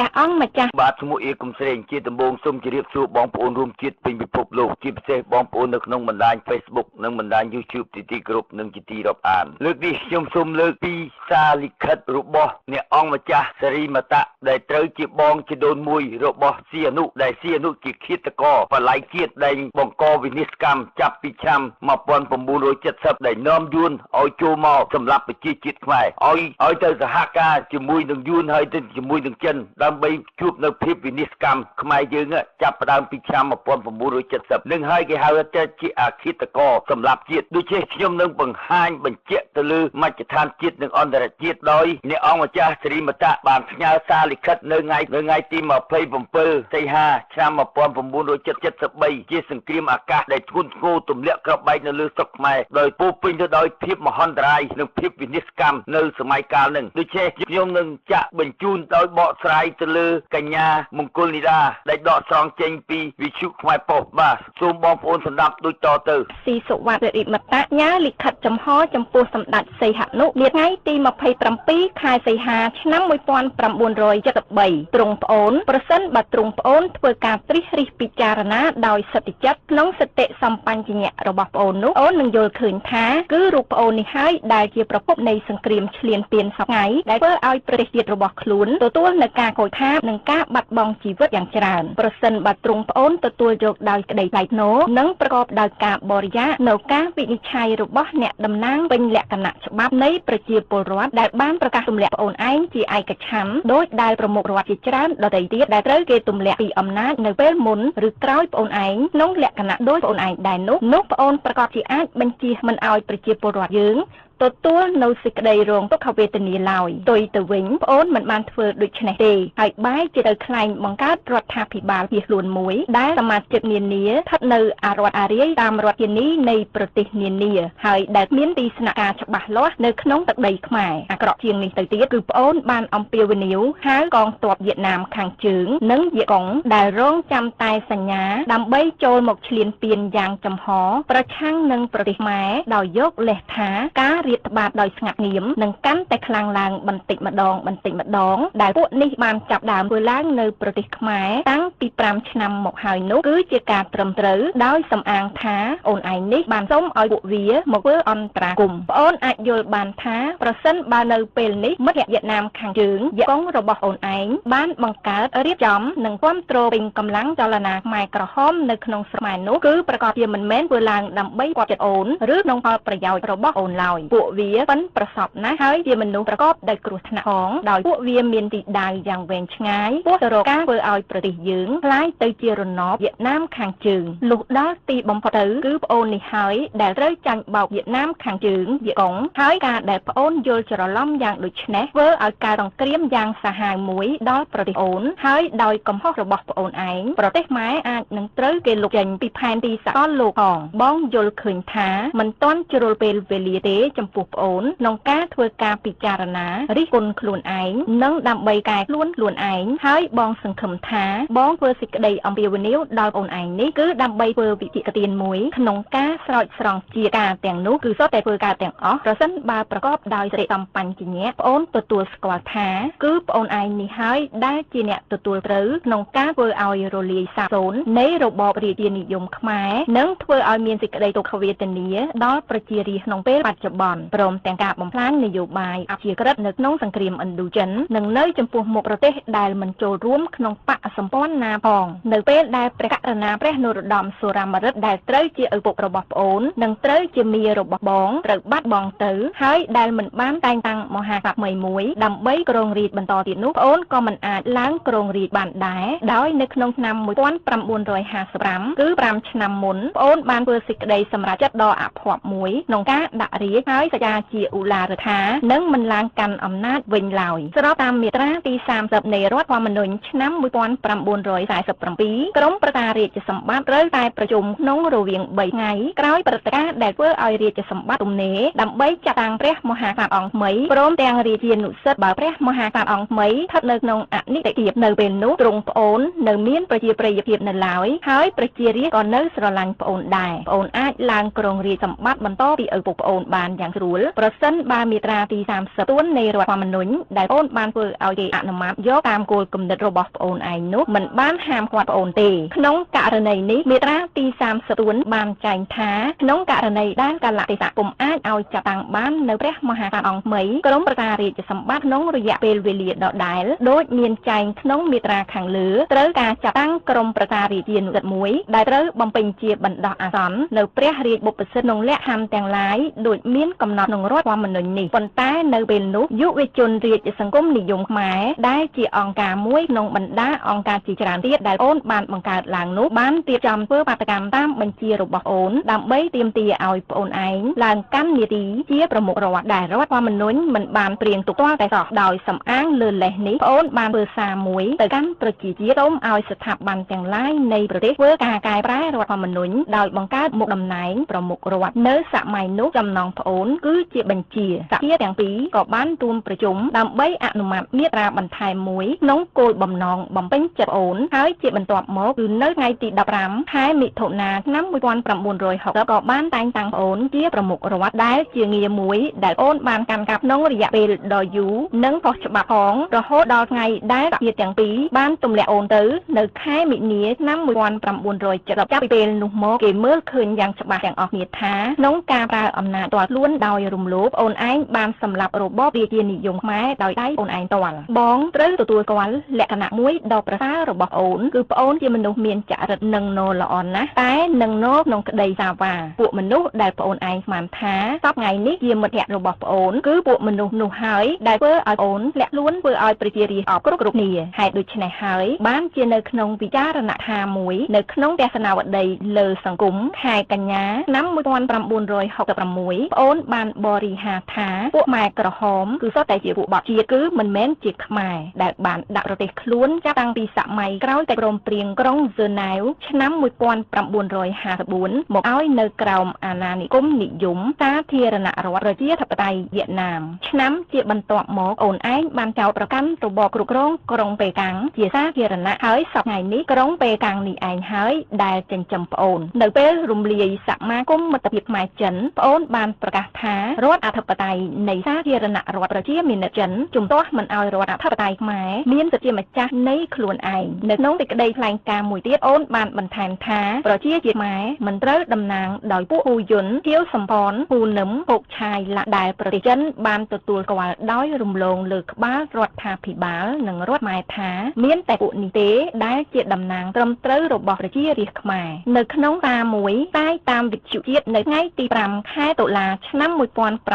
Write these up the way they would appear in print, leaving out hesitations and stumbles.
ព្រះអង្គម្ចាស់បាទឈ្មោះអៀកុំស្រេងជាដំបងសូមជម្រាបសួរបងប្អូនរួមជាតិពេញពិភពលោកជាពិសេសបងប្អូននៅក្នុងបណ្ដាញ Facebook និងបណ្ដាញ YouTube ទីគ្រប់និងជាទីរាប់អានលើកនេះខ្ញុំសូមលើកពីសារលិខិតរបស់អ្នកអង្គម្ចាស់សិរីមតៈដែលត្រូវជាបងជាដូនមួយរបស់សៀអនុដែលសៀអនុជាឃាតករបល័យជាតិដែលបង្កវិនិច្ឆ័យកម្មចាប់ពីឆ្នាំ1970ដែលនាំយួនឲ្យចូលមកសម្រាប់ប្រជាជាតិខ្មែរឲ្យទៅសហការជាមួយនឹងយួនហើយទៅជាមួយនឹងចិនដើម្បីជួបនៅភាពវិនិច្ឆ័យកម្មខ្មែរយើងចាប់ផ្ដើមពីឆ្នាំ1970នឹងហើយគេហៅថាជាអឃាតករសម្រាប់ជាតិដូច្នេះខ្ញុំនឹងបង្ហាញបញ្ជាក់ទៅលើមជ្ឈដ្ឋានជាតិនិងអន្តរជាតិដោយអ្នកអង្គម្ចាស់សិរីមតៈបានផ្ញើសារលិខិតនៅថ្ងៃទី27សីហាឆ្នាំ1973ជាសង្គ្រាមអាកាសដែលធ្ងន់ធ្ងរទម្លាក់គ្រាប់បែកនៅលើស្រុកខ្មែរដោយពោពេញទៅដោយភាពមហន្តរាយនិងភាពវិនិច្ឆ័យកម្មនៅសម័យកាលនឹងដូច្នេះខ្ញុំនឹងចាក់បញ្ជូនដោយបកស្រាយទៅលើកញ្ញាមង្គលនីដាដែលដកស្រង់ចេញពីវិទ្យុខ្មែរប៉ុស្តិ៍បាទសូមបងប្អូនស្ដាប់ដូចតទៅស៊ីសុវត្ថិរិមតៈញ៉ាលិខិតចំហចំពោះសម្ដេចសីហនុនាថ្ងៃទី27ខែសីហាឆ្នាំ1973ទ្រង់ប្អូនប្រសិនបើទ្រង់ប្អូនធ្វើការត្រិះរិះពិចារណាដោយសតិចិត្តក្នុងសតិសម្បញ្ញៈរបស់ប្អូននោះអូននឹងយល់ឃើញថាគឺរូបប្អូននេះហើយដែលជាប្រភពនៃសង្គ្រាមឈ្លានពានសប្តាហ៍ដែលធ្វើឲ្យប្រទេសជាតិរបស់ខ្លួនទទួលនឹងការខូចខាតនិងការបាត់បង់ជីវិតយ៉ាងច្រើនប្រសិនបើទ្រង់ប្អូនទទួលយកដោយក្តីថ្លៃថ្នូរនិងប្រកបដោយការបរិយានៅការវិនិច្ឆ័យរបស់អ្នកតំណាងពេញលក្ខណៈច្បាប់នៃប្រជាពលរដ្ឋដែលបានប្រកាសទម្លាក់ប្អូនឯងជាឯកច្ឆន្ទដោយដែលប្រមុខរដ្ឋជាច្រើនដទៃទៀតដែលត្រូវគេទម្លាក់ពីអំណាចនៅពេលមុនឬក្រោយប្អូនឯងក្នុងលក្ខណៈដោយប្អូនឯងដែរនោះប្អូនប្រកាសជាអាចបញ្ជាមិនឲ្យប្រជាពលរដ្ឋយើងទទួលនៅសេចក្តីរងទុក្ខវេទនាឡើយផ្ទុយទៅវិញប្អូនមិនបានធ្វើដូច្នេះទេហើយបែរជាទៅខ្លែងបង្កើតរដ្ឋាភិបាលភៀសខ្លួនមួយដែលសមាជិកនានាស្ថិតនៅអារដ្ឋអារាយតាមរដ្ឋធានីនៃប្រទេសនានាហើយដែលមានទីស្នាក់ការច្បាស់លាស់នៅក្នុងទឹកដីខ្មែរអាក្រក់ជាងនេះទៅទៀតគឺប្អូនបានអំពាវនាវហៅកងទ័ពវៀតណាមខាងជើងនិងវៀតកុងដែលរងចាំតែសញ្ញាដើម្បីចូលមកឈ្លានពានយ៉ាងចំហប្រឆាំងនឹងប្រទេសខ្មែរដោយយកលេសថាការរាតត្បាតដោយស្ងាត់ងាមនឹងកាន់តែខ្លាំងឡើងបន្តិចម្ដងដែលពួកនេះបានចាប់ដើមធ្វើឡើងនៅប្រទេសខ្មែរតាំងពី5ឆ្នាំមកហើយនោះគឺជាការត្រឹមត្រូវដោយសំអាងថាអូនឯងនេះបានសុំឲ្យពួកវាមកធ្វើអន្តរាគមន៍ប្អូនអាចយល់បានថាប្រសិនបើនៅពេលនេះមិត្តវៀតណាមខាងជើងវៀតកុងរបស់អូនឯងបានបង្កើតរៀបចំនិងគ្រប់គ្រងពេញកម្លាំងចលនាខ្មែរក្រហមនៅក្នុងស្រុកខ្មែរនោះគឺប្រកាសជាមិនមែនធ្វើឡើងដើម្បីគាត់ចិត្តអូនឬក្នុងផលប្រយោជន៍របស់អូនឡើយពួកវាប៉ិនប្រសពណាស់ហើយជាមនុស្សប្រកបដោយគ្រោះថ្នាក់ផងដោយពួកវាមានទីដៅយ៉ាងវែងឆ្ងាយពោះទៅរកការធ្វើឲ្យប្រទេសយើងคล้ายទៅជារណបវៀតណាមខាងជើងលុះដល់ទីបំផុតទៅគឺប្អូននេះហើយដែលត្រូវចាញ់បោកវៀតណាមខាងជើងវៀតកុងហើយការដែលប្អូនយល់ច្រឡំយ៉ាងដូចនេះធ្វើឲ្យការសង្គ្រាមយ៉ាងសាហាវមួយដល់ប្រទេសអូនហើយដោយកំហុសរបស់ប្អូនឯងប្រទេសខ្មែរអាចនឹងត្រូវគេលុបចេញពីផែនទីសកលលោកផងបងយល់ឃើញថាមិនទាន់ជ្រុលពេលវេលាទេចំពោះប្អូនក្នុងការធ្វើការពិចារណារិះគន់ខ្លួនឯងនិងដើម្បីកែខ្លួនឯងហើយបងសង្ឃឹមថាបងធ្វើសេចក្តីអំពាវនាវដល់ប្អូនឯងនេះគឺដើម្បីធ្វើវិជាទានមួយក្នុងការស្រោចស្រង់ជាការទាំងនោះគឺសុទ្ធតែធ្វើការទាំងអស់ប្រសិនបើប្រកបដោយសតិសម្បញ្ញៈប្អូនទទួលស្គាល់ថាគឺប្អូនឯងនេះហើយដែលជាអ្នកទទួលត្រូវក្នុងការធ្វើឲ្យរលាយសាបសូន្យនៃរបបរាជានិយមខ្មែរនិងធ្វើឲ្យមានសេចក្តីទុក្ខវេទនាដល់ប្រជារាស្ត្រក្នុងពេលបច្ចុប្បន្នព្រមទាំងការបំផ្លាញនយោបាយអព្យាក្រឹតនៅក្នុងសង្គ្រាមឥណ្ឌូចិននិងនៅចំពោះមុខប្រទេសដែលមិនចូលរួមក្នុងបកសម្ព័ន្ធណាផងនៅពេលដែលព្រះករុណាព្រះនរោត្តមសុរាម្រិតដែលត្រូវជាឪពុករបស់ប្អូននិងត្រូវជាមារបស់បងត្រូវបាត់បង់ទៅហើយដែលមិនបានតែងតាំងមហាក្សត្រថ្មីមួយដើម្បីគ្រងរាជ្យបន្តទៀតនោះប្អូនក៏មិនអាចឡើងគ្រងរាជ្យបានដែរដោយនៅក្នុងឆ្នាំ1955គឺ5ឆ្នាំមុនប្អូនបានធ្វើសេចក្តីសម្រេចចិត្តដ៏អភ័ព្វមួយក្នុងការដាក់រាជ្យហើយសច្ចាជាឧឡារដ្ឋានឹងមិនឡើងកាន់អំណាចវិញឡើយស្របតាមមាត្រាទី30នៃរដ្ឋធម្មនុញ្ញឆ្នាំ1947ក្រមប្រកាសរាជសម្បត្តិត្រូវតែប្រជុំក្នុងរវាង3ថ្ងៃក្រោយព្រឹត្តិការណ៍ដែលធ្វើឲ្យរាជសម្បត្តិទំនេរដើម្បីចាត់តាំងព្រះមហាក្សត្រអង្គថ្មីព្រមទាំងរាជានុសិទ្ធបើព្រះមហាក្សត្រអង្គថ្មីស្ថិតនៅក្នុងអនិច្ចភាពនៅពេលនោះទ្រង់ប្អូននៅមានប្រជាប្រិយភាពនៅឡើយហើយប្រជារាស្ត្រក៏នៅស្រឡាញ់ប្អូនដែរប្អូនអាចឡើងគ្រងរាជសម្បត្តិបន្តពីឪពុកប្អូនបានយ៉ាង ស្រួលប្រសិនបើមាត្រាទី30ទួននៃរដ្ឋធម្មនុញ្ញដែលប្អូនបានធ្វើឲ្យគេអនុម័តយកតាមគោលគំនិតរបស់ប្អូនឯងនោះមិនបានហាមឃាត់ប្អូនទេក្នុងករណីនេះមាត្រាទី30ទួនបានចែងថាក្នុងករណីដែលកាលៈទេសៈពុំអាចឲ្យចាត់តាំងបាននៅព្រះមហាក្សត្រអង្គថ្មីក្រុមប្រការរាជសម្បត្តិក្នុងរយៈពេលវេលាដដែលដោយមានចែងក្នុងមាត្រាខាងលើត្រូវការចាត់តាំងក្រុមប្រការរាជានុសិទ្ធមួយដែលត្រូវបំពេញជាបណ្ដោះអាសន្ននៅព្រះរាជបុព្វសិទ្ធិក្នុងលក្ខខណ្ឌទាំងឡាយដូចមានកំណត់ក្នុងរដ្ឋធម្មនុញ្ញនេះប៉ុន្តែនៅពេលនោះយុវជនរាជសង្គមនិយមខ្មែរដែលជាអង្គការមួយក្នុងបណ្ដាអង្គការជាច្រើនទៀតដែលអូនបានបង្កើតឡើងនោះបានរៀបចំធ្វើបាតកម្មតាមបញ្ជារបស់អូនដើម្បីទាមទារឲ្យប្អូនឯងឡើងកាន់នាទីជាប្រមុខរដ្ឋដែលរដ្ឋធម្មនុញ្ញមិនបានព្រៀងទុកទាល់តែសោះដោយសំអាងលើលេសនេះប្អូនបានធ្វើសារមួយទៅកាន់ប្រជាជាតិសូមឲ្យស្ថាប័នទាំងឡាយនៃប្រទេសធ្វើការកែប្រែរដ្ឋធម្មនុញ្ញដោយបង្កើតមុខតំណែងប្រមុខរដ្ឋនៅសម័យនោះចំណងប្អូនគឺជាបញ្ជាសភាទាំងពីរក៏បានរួមប្រជុំដើម្បីអនុម័តមាត្រាបន្ថែមមួយក្នុងគោលបំណងបំពេញចិត្តប្អូនហើយជាបន្ទាប់មកគឺនៅថ្ងៃទី15ខែមិថុនាឆ្នាំ1960ក៏បានតែងតាំងប្អូនជាប្រមុខរដ្ឋដែលជាងារមួយដែលអូនបានកាន់កាប់ក្នុងរយៈពេលដ៏យូរនិងខុសច្បាប់ផងរហូតដល់ថ្ងៃដែលសភាទាំងពីរបានទម្លាក់អូនទៅនៅខែមិនិនាឆ្នាំ1970ចាប់ពីពេលនោះមកគេមើលឃើញយ៉ាងច្បាស់ទាំងអស់គ្នាថាក្នុងការប្រើអំណាចផ្ទាល់ខ្លួនដោយរំលោភអូនឯងបានសម្លាប់របបរាជានិយមខ្មែរដោយដៃអូនឯងផ្ទាល់បងត្រូវទទួលស្គាល់លក្ខណៈមួយដ៏ប្រសើររបស់អូនគឺប្អូនជាមនុស្សមានចរិតនឹងណល្អណាស់តែនឹងណក្នុងក្តីសាវាពួកមនុស្សដែលប្អូនឯងស្មានថាសប្តាហ៍ថ្ងៃនេះជាមិត្តភក្តិរបស់ប្អូនគឺពួកមនុស្សនោះហើយដែលធ្វើឲ្យអូនលាក់ខ្លួនធ្វើឲ្យប្រជារាស្ត្រអបគ្រប់គ្នាហេតុដូច្នេះហើយបានជានៅក្នុងវិចារណដ្ឋានមួយនៅក្នុងទស្សនាវដ្តីលើសង្គមខែកញ្ញាឆ្នាំ1966ប្អូនបានបរិហាថាពួកម៉ែក្រហមគឺសុទ្ធតែជាពួកបកជាតិគឺមិនមែនជាខ្មែរដែលបានដាក់ប្រទេសខ្លួនចាប់តាំងពីសម័យក្រោយតែព្រមព្រៀងក្រុងហ្សឺណែវឆ្នាំ1954មកឲ្យនៅក្រោមអាណានិគមនិយមសាធារណរដ្ឋប្រជាធិបតេយ្យវៀតណាមឆ្នាំជាបន្ទាប់មកអូនឯងបានចោទប្រកាន់របបគ្រប់គ្រងក្រុងប៉េកាំងជាសាធារណៈហើយសប្តាហ៍នេះក្រុងប៉េកាំងនេះឯងហើយដែលចិញ្ចឹមប្អូននៅពេលរំលាយសមាគមមិត្តភាពខ្មែរចិនប្អូនបានប្រកាសថារដ្ឋអធិបតេយ្យនៃសាធារណរដ្ឋប្រជាមានិតចិនជំទាស់មិនឲ្យរដ្ឋអធិបតេយ្យខ្មែរមានសិទ្ធិជាម្ចាស់នៃខ្លួនឯងនៅក្នុងសេចក្តីថ្លែងការណ៍មួយទៀតអូនបានបន្ថែមថាប្រជាជាតិខ្មែរមិនត្រូវតំណាងដោយពួកហ៊ូយុនខៀវសំផនហ៊ូនឹមហុកឆាយឡាដែលប្រទេសចិនបានទទួលស្គាល់ដោយរំលងលើក្បាលរដ្ឋាភិបាលនិងរដ្ឋម៉ែថាមានតែពួកនេះទេដែលជាតំណាងត្រឹមត្រូវរបស់ប្រជារាស្ត្រខ្មែរនៅក្នុងសារមួយតែតាមវិទ្យុជាតិនៅថ្ងៃទី5ខែតុលាឆ្នាំ1967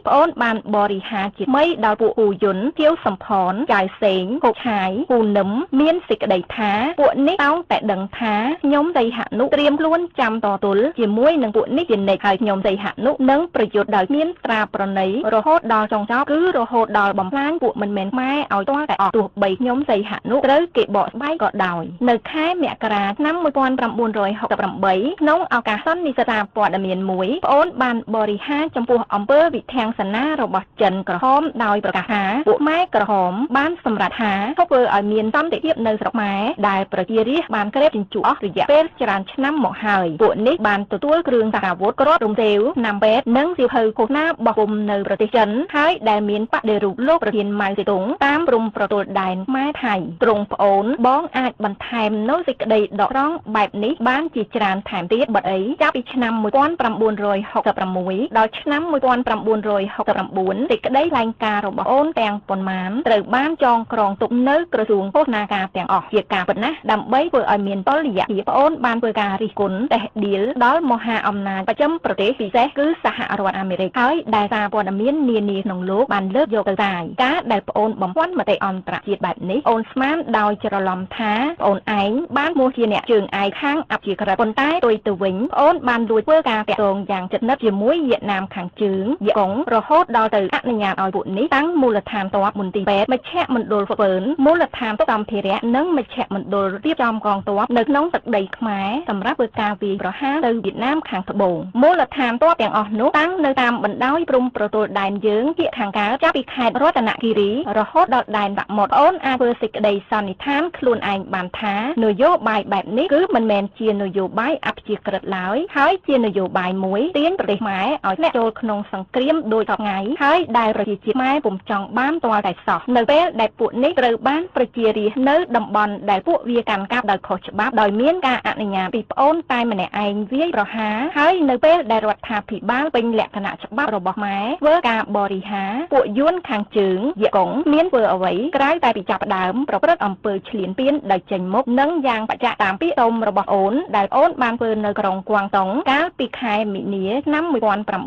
ប្អូនបានបរិហាជាថ្មីដល់ពួកហ៊ូយុនខៀវសំផនចៅសេងហុកឆាយហ៊ូនឹមមានសេចក្តីថាពួកនេះតោងតែដឹងថាខ្ញុំសីហនុត្រៀមខ្លួនចាំតទល់ជាមួយនឹងពួកនេះជានិច្ចហើយខ្ញុំសីហនុនឹងប្រយុទ្ធដោយមានត្រាប្រណីរហូតដល់ចុងចប់គឺរហូតដល់បំផ្លាញពួកមិនមែនខ្មែរឲ្យទាល់តែអស់ទោះបីខ្ញុំសីហនុត្រូវគេបកស្បែកក៏ដោយនៅខែមករាឆ្នាំ1968ក្នុងឱកាសសន្និសីទព័ត៌មានមួយប្អូនបានបរិហាចំពោះអំពើវិធានសនារបស់ចិនក្រហមដោយប្រកាសថាពួកម៉ែក្រហមបានសម្រេចថាធ្វើឲ្យមានសន្តិភាពនៅស្រុកខ្មែរដែលប្រជារាស្ត្របានក្រេបជញ្ជក់អស់រយៈពេលច្រើនឆ្នាំមកហើយពួកនេះបានទទួលគ្រឿងសារអាវុធគ្រាប់រំសេវណាំពេទ្យនិងសៀវភៅឃោសនាបោះពុំនៅប្រទេសចិនហើយដែលមានបដិរូបលោកប្រធានម៉ៅសេទុងតាមព្រំប្រទល់ដែនខ្មែរថៃទ្រង់ប្អូនបងអាចបន្ថែមនូវសេចក្តីដកស្រង់បែបនេះបានជាច្រើនថែមទៀតបាត់អីចាប់ពីឆ្នាំ1966ដល់ឆ្នាំ1969សេចក្តីថ្លែងការណ៍របស់អូនទាំងប៉ុន្មានត្រូវបានចងក្រងទុកនៅក្រសួងឃោសនាការទាំងអស់ជាការពិតណាស់ដើម្បីធ្វើឲ្យមានតុល្យភាពប្អូនបានធ្វើការរិះគន់តេះឌីលដល់មហាអំណាចបច្ចឹមប្រទេសពិសេសគឺសហរដ្ឋអាមេរិកហើយដែលសារព័ត៌មាននានាក្នុងលោកបានលើកយកទៅតាយការដែលប្អូនបំភាន់មតិអន្តរជាតិបែបនេះអូនស្មានដោយច្រឡំថាប្អូនឯងបានមកជាអ្នកជើងឯកខាងអព្យាក្រឹតប៉ុន្តែទុយទៅវិញប្អូនបានលួចធ្វើការតាក់ទងយ៉ាងជិតនិតជាមួយវៀតណាមខាងជើងវៀតកុងរហូតដល់ទៅអនុញ្ញាតឲ្យពួកនេះតាំងមូលដ្ឋានទ័ពមន្ទីរពេទ្យមជ្ឈមណ្ឌលហ្វឺនមូលដ្ឋានសម្ភារៈនិងមជ្ឈមណ្ឌលរៀបចំកងទ័ពនៅក្នុងទឹកដីខ្មែរសម្រាប់ធ្វើការវាយប្រហារទៅវៀតណាមខាងត្បូងមូលដ្ឋានទ័ពទាំងអស់នោះតាំងនៅតាមបណ្ដោយព្រំប្រទល់ដែនយើងភាគខាងកើតចាប់ពីខេត្តរតនគិរីរហូតដល់ដែនសមុទ្រអូនអាចធ្វើសេចក្តីសន្និដ្ឋានខ្លួនឯងបានថានយោបាយបែបនេះគឺមិនមែនជានយោបាយអព្យាក្រឹតឡើយហើយជានយោបាយមួយទាញប្រទេស ម៉ែឲ្យធ្លាក់ចូលក្នុងសង្គ្រាមដោយតបថ្ងៃហើយដែលប្រជាជាតិម៉ែពុំចង់បានទាល់តែសោះនៅពេលដែលពួកនេះត្រូវបានប្រជារាស្ត្រនៅតំបន់ដែលពួកវាកាន់កាប់ដោយខុសច្បាប់ដោយមានការអនុញ្ញាតពីប្អូនតែម្នាក់ឯងវាយប្រហារហើយនៅពេលដែលរដ្ឋាភិបាលពេញលក្ខណៈច្បាប់របស់ម៉ែធ្វើការបរិហារពួកយួនខាងជើងយៈកុងមានធ្វើអ្វីក្រៅតែពីចាប់ផ្ដើមប្រព្រឹត្តអំពើឈ្លានពានដោយចេញមុខនិងយ៉ាងបច្ចៈតាមពាក្យសុំរបស់អូនដែលអូនបានធ្វើនៅក្រុងគួងតុងកាលពីខែមីនាឆ្នាំ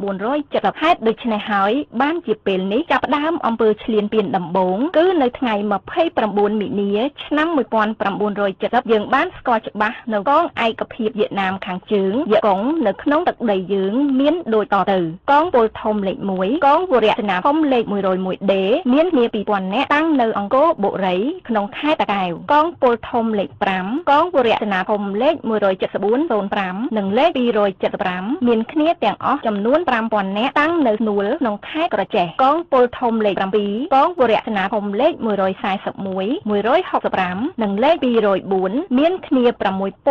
1970ហេតុដូច្នេះហើយបានជាពេលនេះចាប់ផ្ដើមអំពើឈ្លានពានដំបូងគឺនៅថ្ងៃ29មីនាឆ្នាំ1970យើងបានស្គាល់ច្បាស់នៅកងឯកភាពវៀតណាមខាងជើងយៈកុងនៅក្នុងទឹកដីយើងមានដូចតទៅកងពលធំលេខ1កងវរៈសេនាធំលេខ 101D មានគ្នា 2000 នាក់តាំងនៅអង្គរបុរីក្នុងខេត្តតាកែវកងពលធំលេខ5កងវរៈសេនាធំលេខ 17405 និងលេខ 275មានគ្នាទាំងអស់ចំនួន 5000 នាក់តាំងនៅស្នួលក្នុងខេត្តក្រចេះកងពលធំលេខ7កងវរៈសេនាធំលេខ 141 165និងលេខ 204មានគ្នា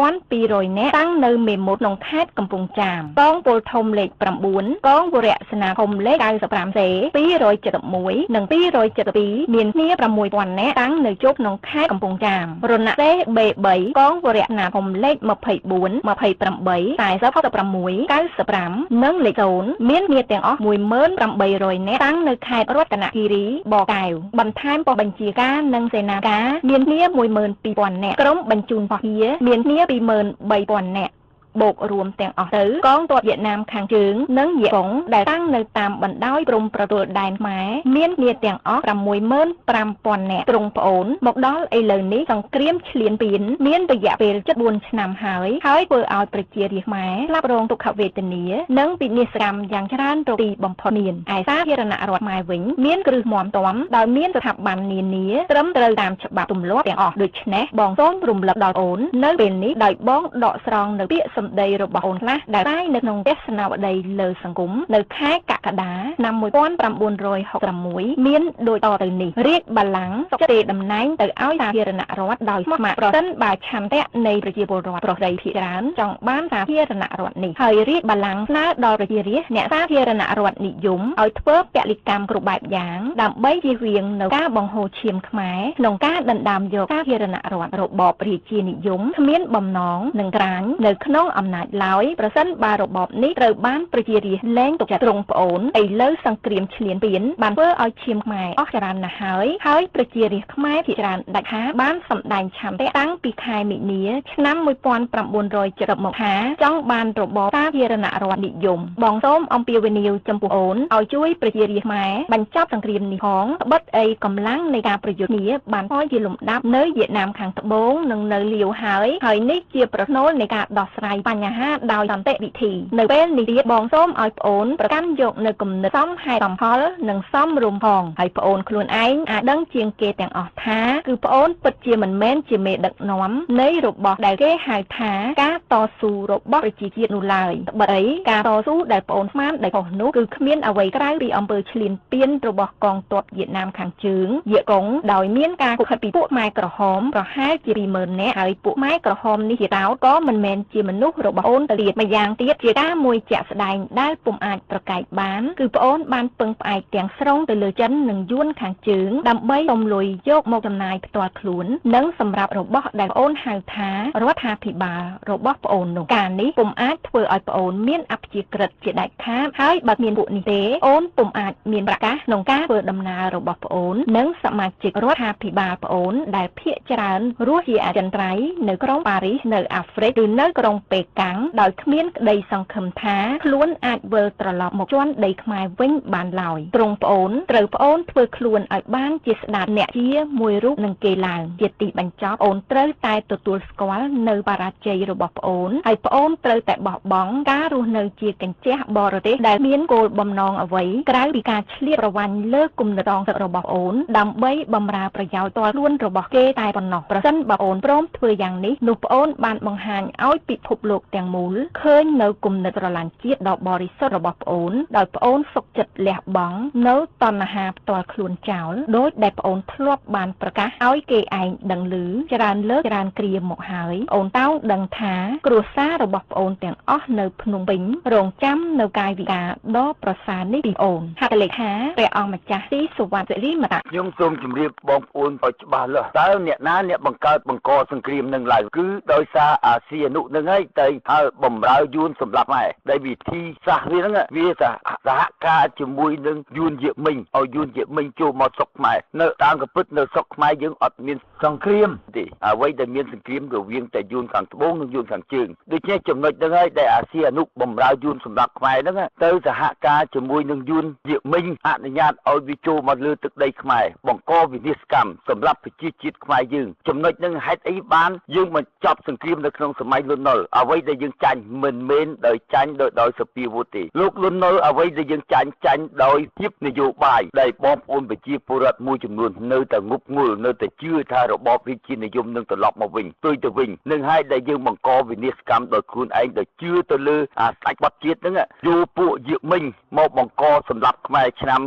6200 នាក់តាំងនៅមេមត់ក្នុងខេត្តកំពង់ចាមកងពលធំលេខ9កងវរៈសេនាធំលេខ 95C 271និង272មានគ្នា 6000 នាក់តាំងនៅជោគក្នុងខេត្តកំពង់ចាមរណសេ B3 កងវរៈសេនាធំលេខ 24 28 46 95និងលេខ0មានគ្នាទាំងអស់ 18000 នាក់តាំងនៅខេត្តរតនគិរីបកែវបន្ថែមប៉ុស្តិ៍បញ្ជាការនិងសេនាការមានគ្នា 12000 នាក់ក្រុមបញ្ជូនភស្តុភារមានគ្នា 23000 នាក់បូករួមទាំងអស់ទៅកងទ័ពវៀតណាមខាងជើងនិងយៈកុងដែលតាំងនៅតាមបណ្ដោយព្រំប្រទល់ដែនខ្មែរមានគ្នាទាំងអស់ 65000 នាក់ត្រង់ប្អូនមកដល់ឥឡូវនេះសង្គ្រាមឈ្លានពានមានរយៈពេល74ឆ្នាំហើយធ្វើឲ្យប្រជារាស្ត្រខ្មែរស្លាប់រងទុក្ខវេទនានិងវិនាសកម្មយ៉ាងច្រើនរកទីបំផុតមានឯសាធារណរដ្ឋខ្មែរវិញមានគ្រឹះមាំទាំដោយមានស្ថាប័ននានាត្រឹមត្រូវតាមច្បាប់ទម្លាប់ទាំងអស់ដូច្នេះបងសូមរំលឹកដល់អូននៅពេលនេះដោយបងដកស្រង់នៅពាក្យសម្ដីរបស់អូនខ្លះដែលតែនៅក្នុងទស្សនាវដ្តីលើសង្គមនៅខែកក្កដាឆ្នាំ1966មានដូចតទៅនេះរាជបល្ល័ង្កសុខទេតំណែងទៅឲ្យសាធារណរដ្ឋដោយស្មោះស្ម័គ្រប្រសិនបើឆន្ទៈនៃប្រជាពលរដ្ឋប្រុសស្រីភាគច្រើនចង់បានសាធារណរដ្ឋនេះហើយរាជបល្ល័ង្កស្នើដល់ប្រជារាស្ត្រអ្នកសាធារណរដ្ឋនិយមឲ្យធ្វើពលិកម្មគ្រប់បែបយ៉ាងដើម្បីជៀសវាងនៅការបង្ហូរឈាមខ្មែរក្នុងការដណ្ដើមយកសាធារណរដ្ឋរបបរាជានិយមគ្មានបំណងនឹងក្រាញនៅក្នុងអំណាចឡើយប្រសិនបើរបបនេះត្រូវបានប្រជារាស្ត្រលែងទុកចិត្តត្រង់ប្អូនឥឡូវសង្គ្រាមឈ្លានពានបានធ្វើឲ្យឈាមខ្មែរអស់ច្រើនណាស់ហើយប្រជារាស្ត្រខ្មែរភាគច្រើនដាច់ខាតបានសម្ដែងឆន្ទៈតាំងពីខែមីនាឆ្នាំ1970មកថាចង់បានរបបសាធារណរដ្ឋនិយមបងសូមអំពាវនាវចំពោះអូនឲ្យជួយប្រជារាស្ត្រខ្មែរបញ្ចប់សង្គ្រាមនេះផងបិទអីកម្លាំងនៃការប្រយុទ្ធនេះបានផុសជាលំដាប់នៅវៀតណាមខាងត្បូងនិងនៅលាវហើយនេះជាប្រណូលនៃការដោះស្រាយបញ្ហាដោយសន្តិវិធីនៅពេលនេះទៀតបងសូមឲ្យប្អូនប្រកាន់យកនៅគំនិតសមហេតុសមផលនិងសមរម្យផងហើយប្អូនខ្លួនឯងអាចដឹងជាងគេទាំងអស់ថាគឺប្អូនពិតជាមិនមែនជាមេដឹកនាំនៃរបស់ដែលគេហៅថាការតស៊ូរបស់ប្រជាជាតិនោះឡើយបិទអីការតស៊ូដែលប្អូនស្មានដែលខុសនោះគឺគ្មានអ្វីក្រៅពីអំពើឈ្លានពានរបស់កងទ័ពវៀតណាមខាងជើងយៈកុងដោយមានការគុកខិតពីពួកម៉ែក្រហមប្រហែលជា 20000 នាក់ហើយពួកម៉ែក្រហមនេះជាតោតក៏មិនមែនជាមនុស្សរបស់អូនទៅទៀតម្យ៉ាងទៀតជាការមួយជាក់ស្ដែងដែលពុំអាចប្រកែកបានគឺប្អូនបានពឹងផ្អែកទាំងស្រុងទៅលើចិននិងយួនខាងជើងដើម្បីសុំលុយយកមកចំណាយផ្ទាល់ខ្លួននិងសម្រាប់របស់ដែលប្អូនហៅថារដ្ឋាភិបាលរបស់ប្អូននោះការនេះពុំអាចធ្វើឲ្យប្អូនមានអព្យាក្រឹតជាដាច់ខាតហើយបើមានពួកនេះទេអូនពុំអាចមានប្រកាសក្នុងការធ្វើដំណើររបស់ប្អូននិងសមាជិករដ្ឋាភិបាលប្អូនដែលភាគច្រើនរស់ជាអចិន្ត្រៃយ៍នៅក្រុងប៉ារីសនៅអាហ្វ្រិកឬនៅក្រុងប៉េកាំងដោយគ្មានក្តីសង្ឃឹមថាខ្លួនអាចវិលត្រឡប់មកជន់ដីខ្មែរវិញបានឡើយត្រង់ប្អូនត្រូវប្អូនធ្វើខ្លួនឲ្យបានជាស្ដេចអ្នកជាមួយរូបនឹងគេឡើងជាទីបញ្ចប់អូនត្រូវតែទទួលស្គាល់នៅបរាជ័យរបស់ប្អូនហើយប្អូនត្រូវតែបោះបង់ការរស់នៅជាកញ្ចេះបរទេសដែលមានគោលបំណងអ្វីក្រៅពីការឆ្លៀតប្រវ័ញ្ចលើគំនិតរងទឹករបស់ប្អូនដើម្បីបម្រើប្រយោជន៍ទាល់ខ្លួនរបស់គេតែប៉ុណ្ណោះប្រសិនបើប្អូនព្រមធ្វើយ៉ាងនេះនោះប្អូនបានបង្ហាញឲ្យពិភពលោក លោកទាំងមូលឃើញនៅគំនិតស្រឡាញ់ជាតិដ៏បរិសុទ្ធរបស់ប្អូនដោយប្អូនសុខចិត្តលះបង់នៅតណ្ហាផ្ទាល់ខ្លួនចោលដោយដែលប្អូនធ្លាប់បានប្រកាសឲ្យគេឯងដឹងឮច្រើនលើកច្រើនគ្រាមកហើយប្អូនតោងដឹងថាគ្រួសាររបស់ប្អូនទាំងអស់នៅភ្នំពេញរងចាំនៅកាយវិការដ៏ប្រសើរនេះពីប្អូនហត្ថលេខាព្រះអង្គម្ចាស់ទីសុវត្ថិសិរីមតៈខ្ញុំសូមជម្រាបបងប្អូនឲ្យច្បាស់លាស់តើអ្នកណាអ្នកបង្កើតបង្កសង្គ្រាមនឹងឡើងគឺដោយសារអាស៊ីអនុនឹងហើយទៅហើយបំរើយួនសម្រាប់ហើយដែលវិធីសាស្ត្រវាហ្នឹងវាសហការជាមួយនឹងយួនជាមិញឲ្យយួនជាមិញចូលមកស្រុកខ្មែរនៅតាមកពិតនៅស្រុកខ្មែរយើងអត់មានសង្គ្រាមទេអ្វីដែលមានសង្គ្រាមរវាងតែយួនខាងត្បូងនិងយួនខាងជើងដូច្នេះចំណុចហ្នឹងហើយដែលអាស៊ីអនុបំរើយួនសម្រាប់ខ្មែរហ្នឹងទៅសហការជាមួយនឹងយួនជាមិញអនុញ្ញាតឲ្យវាចូលមកលើទឹកដីខ្មែរបង្កវិនាសកម្មសម្រាប់ប្រជាជាតិខ្មែរយើងចំណុចហ្នឹងហេតុអីបានយើងបញ្ចប់សង្គ្រាមនៅក្នុងសម័យលន់នល់អ្វីដែលយើងចាញ់មិនមែនដោយចាញ់ដោយសភាវុធទេលោកលន់នល់អ្វីដែលយើងចាញ់ដោយភាពនយោបាយដែលបងប្អូនប្រជាពលរដ្ឋមួយចំនួននៅតែងប់ងល់នៅតែជឿថារបបរាជានិយមនឹងត្រឡប់មកវិញផ្ទុយទៅវិញនឹងហើយដែលយើងបង្កវិនាសកម្មដោយខ្លួនឯងដោយជឿទៅលើអាស្ដេចបាត់ជាតិហ្នឹងយោពួកយាមិញមកបង្កសម្រាប់ខ្មែរឆ្នាំ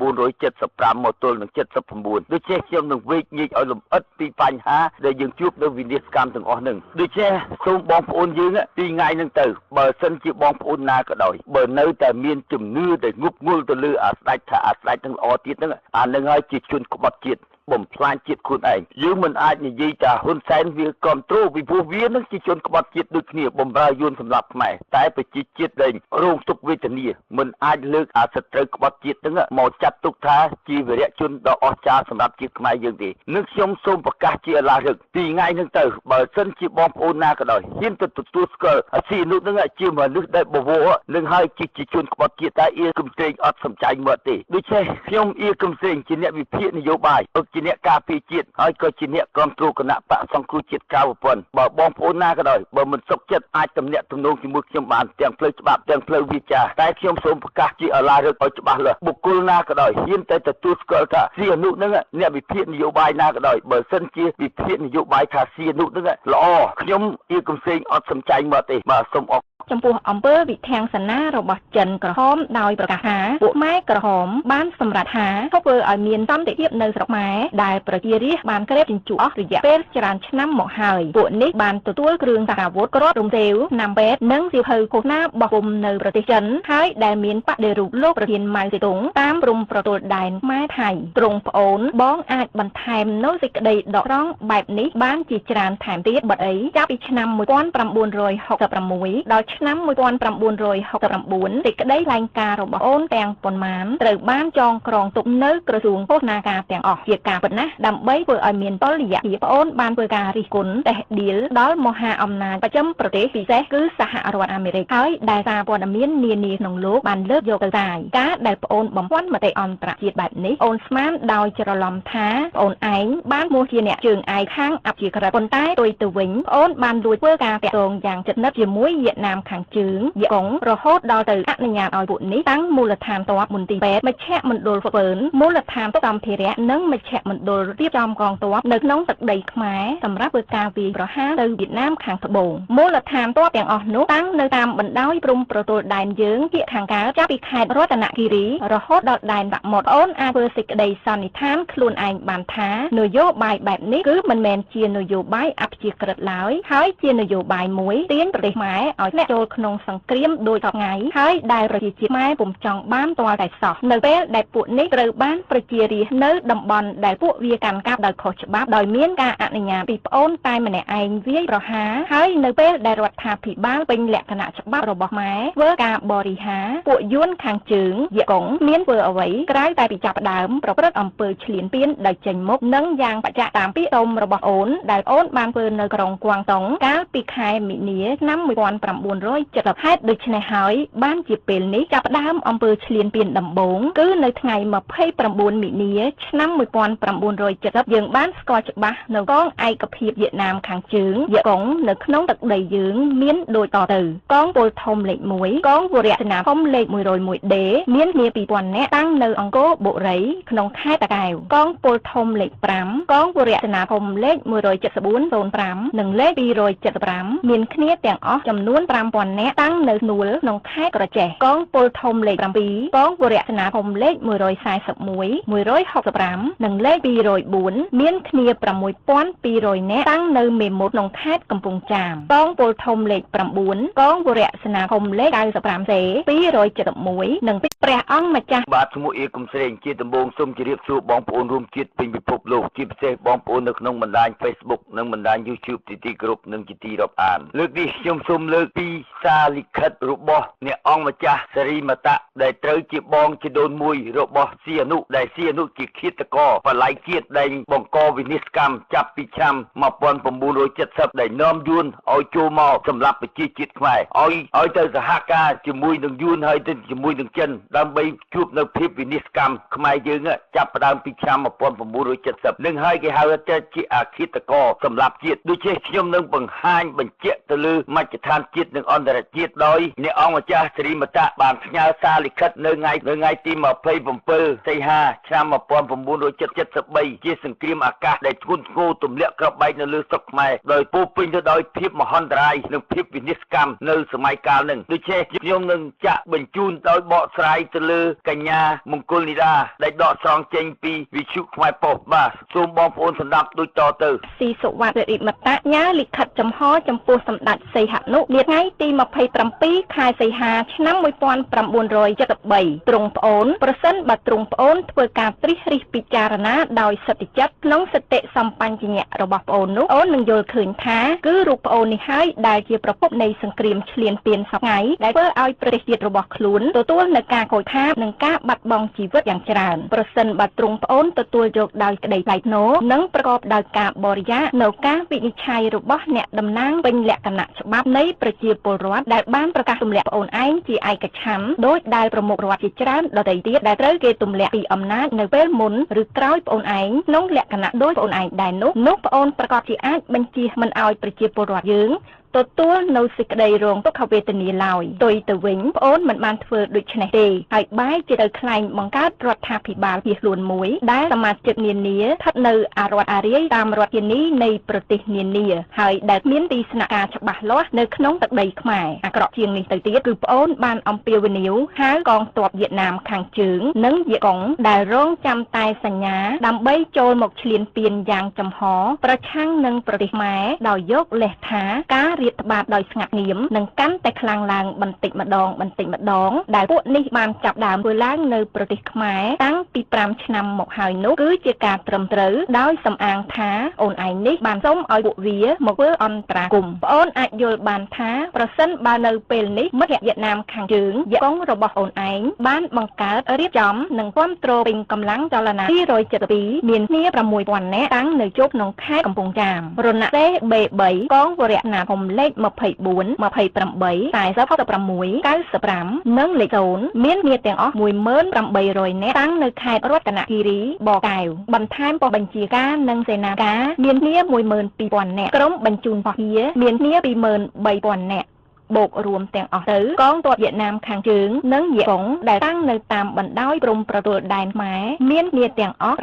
1975មកទល់នឹង79ដូច្នេះខ្ញុំនឹងវេកញែកឲ្យលម្អិតពីបញ្ហាដែលយើងជួបនៅវិនាសកម្មទាំងអស់ហ្នឹងដូច្នេះសូមបងប្អូនយើងពីថ្ងៃហ្នឹងទៅបើសិនជាបងប្អូនណាក៏ដោយបើនៅតែមានជំនឿដែលងប់ងល់ទៅលើអាស្ដេចថាអាស្ដេចទាំងល្អទៀតហ្នឹងអានឹងហើយជាជនក្បត់ជាតិបំផ្លាញជាតិខ្លួនឯងយើងមិនអាចនិយាយថាហ៊ុនសែនវាគ្រប់គ្រងពីព្រោះវានឹងជាជនក្បត់ជាតិដូចគ្នាបំរើយួនសម្រាប់ខ្មែរតែប្រជាជាតិដែលរងទុក្ខវេទនាមិនអាចលើកអាសត្រូវក្បត់ជាតិហ្នឹងមកចាត់ទុកថាជាវីរៈជនដ៏អស្ចារ្យសម្រាប់ជាតិខ្មែរយើងទេនឹងខ្ញុំសូមប្រកាសជាអាឡារឹកពីថ្ងៃហ្នឹងទៅបើសិនជាបងប្អូនណាក៏ដោយហ៊ានទៅទទួលស្គាល់អាស៊ីនោះហ្នឹងជាមនុស្សដែលបវរនឹងហើយជាជនក្បត់ជាតិតែអៀកំសេងអត់សំចៃមកទេដូច្នេះខ្ញុំអៀកំសេងជាអ្នកវិភាគនយោបាយជាអ្នកការពារជាតិហើយក៏ជាអ្នកគ្រប់គ្រងគណៈបកសង្គ្រោះជាតិកៅប្រព័ន្ធបើបងប្អូនណាក៏ដោយបើមិនសុខចិត្តអាចទំនាក់ទំនងជាមួយខ្ញុំបានទាំងផ្លូវច្បាប់ទាំងផ្លូវវាចាតែខ្ញុំសូមប្រកាសជាអាឡារឹកឲ្យច្បាស់លាស់បុគ្គលណាក៏ដោយហ៊ានតែទទួលស្គាល់ថាស៊ីអនុនឹងអ្នកវិភាគនយោបាយណាក៏ដោយបើសិនជាវិភាគនយោបាយថាស៊ីអនុនឹងល្អខ្ញុំអៀកំសេងអត់សំចៃមកទេបាទសូមអរចំពោះអំពើវិធានសនារបស់ចិនក្រហមដោយប្រកាសថាពួកម៉ែក្រហមបានសម្រេចថាធ្វើឲ្យមានសន្តិភាពនៅស្រុកម៉ែដែលប្រជារាស្ត្របានក្រេបជញ្ជក់អស់រយៈពេលច្រើនឆ្នាំមកហើយពួកនេះបានទទួលគ្រឿងសារអាវុធគ្រាប់រំសេវណាំពេទ្យនិងសៀវភៅឃោសនាបោះពុំនៅប្រទេសចិនហើយដែលមានបដិរូបលោកប្រធានម៉ៅសេទុងតាមព្រំប្រទល់ដែនម៉ែថៃទ្រង់ប្អូនបងអាចបន្ថែមនូវសេចក្តីដកស្រង់បែបនេះបានជាច្រើនថែមទៀតបាត់អីចាប់ពីឆ្នាំ1966ដល់ឆ្នាំ1969សេចក្តីថ្លែងការណ៍របស់អូនទាំងប៉ុន្មានត្រូវបានចងក្រងទុកនៅក្រសួងឃោសនាការទាំងអស់ជាការពិតណាស់ដើម្បីធ្វើឲ្យមានតុល្យភាពប្អូនបានធ្វើការរិះគន់តេះឌៀលដល់មហាអំណាចបច្ចឹមប្រទេសពិសេសគឺសហរដ្ឋអាមេរិកហើយដែលសារព័ត៌មាននានាក្នុងលោកបានលើកយកទៅតាយការដែលប្អូនបំភាន់មតិអន្តរជាតិបែបនេះអូនស្មានដោយច្រឡំថាប្អូនឯងបានមកជាអ្នកជើងឯកខាងអព្យាក្រឹតប៉ុន្តែទុយទៅវិញប្អូនបានលួចធ្វើការតាក់ទងយ៉ាងជិតនិតជាមួយវៀតណាមខាងជើងយកុងរហូតដល់ទៅអនុញ្ញាតឲ្យពួកនេះតាំងមូលដ្ឋានទ័ពមន្ទីរពេទ្យមជ្ឈមណ្ឌលហ្វឺនមូលដ្ឋានសម្ភារៈនិងមជ្ឈមណ្ឌលរៀបចំកងទ័ពនៅក្នុងទឹកដីខ្មែរសម្រាប់ធ្វើការវាយប្រហារទៅវៀតណាមខាងត្បូងមូលដ្ឋានទ័ពទាំងអស់នោះតាំងនៅតាមបណ្ដោយព្រំប្រទល់ដែនយើងជាខាងកើតចាប់ពីខេត្តរតនគិរីរហូតដល់ដែនបាក់មុតអូនអាចធ្វើសេចក្តីសន្និដ្ឋានខ្លួនឯងបានថានយោបាយបែបនេះគឺមិនមែនជានយោបាយអព្យាក្រឹតឡើយហើយជានយោបាយមួយទាញប្រទេសខ្មែរឲ្យធ្លាក់ចូលក្នុងសង្គ្រាមដោយតបថ្ងៃហើយដែលប្រជាជាតិខ្មែរពុំចង់បានទាល់តែសោះនៅពេលដែលពួកនេះត្រូវបានប្រជារាស្ត្រនៅតំបន់ដែលពួកវាកាន់កាប់ដោយខុសច្បាប់ដោយមានការអនុញ្ញាតពីប្អូនតែម្នាក់ឯងវាយប្រហារហើយនៅពេលដែលរដ្ឋាភិបាលពេញលក្ខណៈច្បាប់របស់ខ្មែរធ្វើការបរិហារពួកយួនខាងជើងយកុងមានធ្វើអ្វីក្រៅតែពីចាប់ផ្ដើមប្រព្រឹត្តអំពើឈ្លានពានដោយចេញមុខនិងយ៉ាងបច្ចៈតាមពាក្យសុំរបស់អូនដែលអូនបានធ្វើនៅក្រុងគួងតុងកាលពីខែមីនាឆ្នាំ1979 1970ហេតុដូច្នេះហើយបានជាពេលនេះចាប់ផ្ដើមអំពើឈ្លានពានដំបូងគឺនៅថ្ងៃ29មីនាឆ្នាំ1970យើងបានស្គាល់ច្បាស់នៅកងឯកភាពវៀតណាមខាងជើងយកកងនៅក្នុងទឹកដីយើងមានដូចតទៅកងពលធំលេខ1កងវរៈសេនាធំលេខ 101D មានគ្នា 2000 នាក់តាំងនៅអង្គរបុរីក្នុងខេត្តតាកែវកងពលធំលេខ5កងវរៈសេនាធំលេខ 17405 និងលេខ 275មានគ្នាទាំងអស់ចំនួន 5000 នាក់តាំងនៅនួលក្នុងខេត្តក្រចេះកងពលធំលេខ7កងវរៈសេនាធំលេខ 141 165និងលេខ 204មានគ្នា 6200 នាក់តាំងនៅមេមត់ក្នុងខេត្តកំពង់ចាមកងពលធំលេខ9កងវរៈសេនាធំលេខ 95C 271និងព្រះអង្គម្ចាស់បាទឈ្មោះអៀកុំស្រេងជាដំបូងសូមជម្រាបសួរបងប្អូនរួមជាតិពេញពិភពលោកជាពិសេសបងប្អូននៅក្នុងបណ្ដាញ Facebook និងបណ្ដាញ YouTube ទីគ្រប់និងជាទីរាប់អានលើកនេះខ្ញុំសូមលើកពីសារលិខិតរបស់អ្នកអង្គម្ចាស់សេរីមតៈដែលត្រូវជាបងជីដូនមួយរបស់សៀអនុដែលសៀអនុជាឃាតករបល័យជាតិដែលបង្កវិនិច្ឆ័យកម្មចាប់ពីឆ្នាំ1970ដែលនាំយួនឲ្យចូលមកសម្រាប់ប្រជាជាតិខ្មែរឲ្យទៅសហការជាមួយនឹងយួនហើយទៅជាមួយនឹងចិនដើម្បីជួបនៅភាពវិនិច្ឆ័យកម្មខ្មែរយើងចាប់ផ្ដើមពីឆ្នាំ1970នឹងហើយគេហៅថាជាអឃាតករសម្រាប់ជាតិដូច្នេះខ្ញុំនឹងបង្ហាញបញ្ជាក់ទៅលើមជ្ឈដ្ឋានជាតិនិងអន្តរជាតិដោយអ្នកអង្គម្ចាស់សេរីមតៈបានផ្ញើសារលិខិតនៅថ្ងៃទី27សីហាឆ្នាំ1973ជាសង្គ្រាមអាកាសដែលធ្ងន់ធ្ងរទម្លាក់គ្រាប់បែកនៅលើស្រុកខ្មែរដោយពោពេញទៅដោយភាពមហន្តរាយនិងភាពវិនិច្ឆ័យកម្មនៅសម័យកាលនឹងដូច្នេះខ្ញុំនឹងចាក់បញ្ជូនដោយបកស្រាយទៅលើកញ្ញាមង្គលនីដាដែលដកស្រង់ចេញពីវិទ្យុខ្មែរប៉ុស្តិ៍បាទសូមបងប្អូនស្ដាប់ដូចតទៅស៊ីសុវត្ថិរិមតៈញ៉ាលិខិតចំហចំពោះសម្ដេចសីហនុនាថ្ងៃទី27ខែសីហាឆ្នាំ1973ទ្រង់ប្អូនប្រសិនបើទ្រង់ប្អូនធ្វើការត្រិះរិះពិចារណាដោយសតិចិត្តក្នុងសតិសម្បញ្ញៈរបស់ប្អូននោះអូននឹងយល់ឃើញថាគឺរូបប្អូននេះហើយដែលជាប្រភពនៃសង្គ្រាមឈ្លានពានសប្តាហ៍ដែលធ្វើឲ្យប្រទេសជាតិរបស់ខ្លួនទទួលនឹងការខូចខាតនិងការបាត់បង់ជីវិតយ៉ាងច្រើនប្រសិនបើទ្រង់ប្អូនទទួលយកដោយក្តីថ្លៃថ្នូរនិងប្រកបដោយការបរិយានៅការវិនិច្ឆ័យរបស់អ្នកតំណាងពេញលក្ខណៈច្បាប់នៃប្រជាពលរដ្ឋដែលបានប្រកាសទម្លាក់ប្អូនឯងជាឯកច្ឆន្ទដោយដែលប្រមុខរដ្ឋជាច្រើនដទៃទៀតដែលត្រូវគេទម្លាក់ពីអំណាចនៅពេលមុនឬក្រោយប្អូនឯងក្នុងលក្ខណៈដោយប្អូនឯងដែរនោះប្អូនប្រកាសជាអាចបញ្ជាមិនឲ្យប្រជាពលរដ្ឋយើងទទួលនៅសេចក្តីរងទុក្ខវេទនាឡើយផ្ទុយទៅវិញប្អូនមិនបានធ្វើដូច្នេះទេហើយបែរជាទៅខ្លែងបង្កើតរដ្ឋាភិបាលភៀសខ្លួនមួយដែលសមាជិកនានាស្ថិតនៅអារដ្ឋអារាយតាមរដ្ឋធានីនៃប្រទេសនានាហើយដែលមានទីស្នាក់ការច្បាស់លាស់នៅក្នុងទឹកដីខ្មែរអាក្រក់ជាងនេះទៅទៀតគឺប្អូនបានអំពាវនាវហៅកងទ័ពវៀតណាមខាងជើងនិងវៀតកុងដែលរងចាំតែសញ្ញាដើម្បីចូលមកឈ្លានពានយ៉ាងចំហប្រឆាំងនឹងប្រទេសខ្មែរដោយយកលេសថាការរាតត្បាតដោយស្ងាត់ងាមនឹងកាន់តែខ្លាំងឡើងបន្តិចម្ដងដែលពួកនេះបានចាប់ដើមធ្វើឡើងនៅប្រទេសខ្មែរតាំងពី5ឆ្នាំមកហើយនោះគឺជាការត្រឹមត្រូវដោយសំអាងថាអូនឯងនេះបានសុំឲ្យពួកវាមកធ្វើអន្តរាគមន៍ប្អូនអាចយល់បានថាប្រសិនបើនៅពេលនេះមិត្តភក្តិវៀតណាមខាងជើងយកកងរបស់អូនឯងបានបង្កើតរៀបចំនិងគ្រប់គ្រងពេញកម្លាំងចលនា272មានគ្នា 6000 នាក់តាំងនៅជោគក្នុងខេត្តកំពង់ចាមរណសេ B3 កងវរៈណាភូមិលេខ24 28 46 95និងលេខ0មានគ្នាទាំងអស់ 1800 នាក់តាំងនៅខេត្តរតនគិរីបកែវបន្ថែមប៉ុស្តិ៍បញ្ជាការនិងសេនាការមានគ្នា 12000 នាក់ក្រុមបញ្ជូនភស្តុភារមានគ្នា 23000 នាក់បូករួមទាំងអស់ទៅកងទ័ពវៀតណាមខាងជើងនិងវៀតកុងដែលតាំងនៅតាមបណ្ដោយព្រំប្រទល់ដែនខ្មែរមានគ្នាទាំងអស់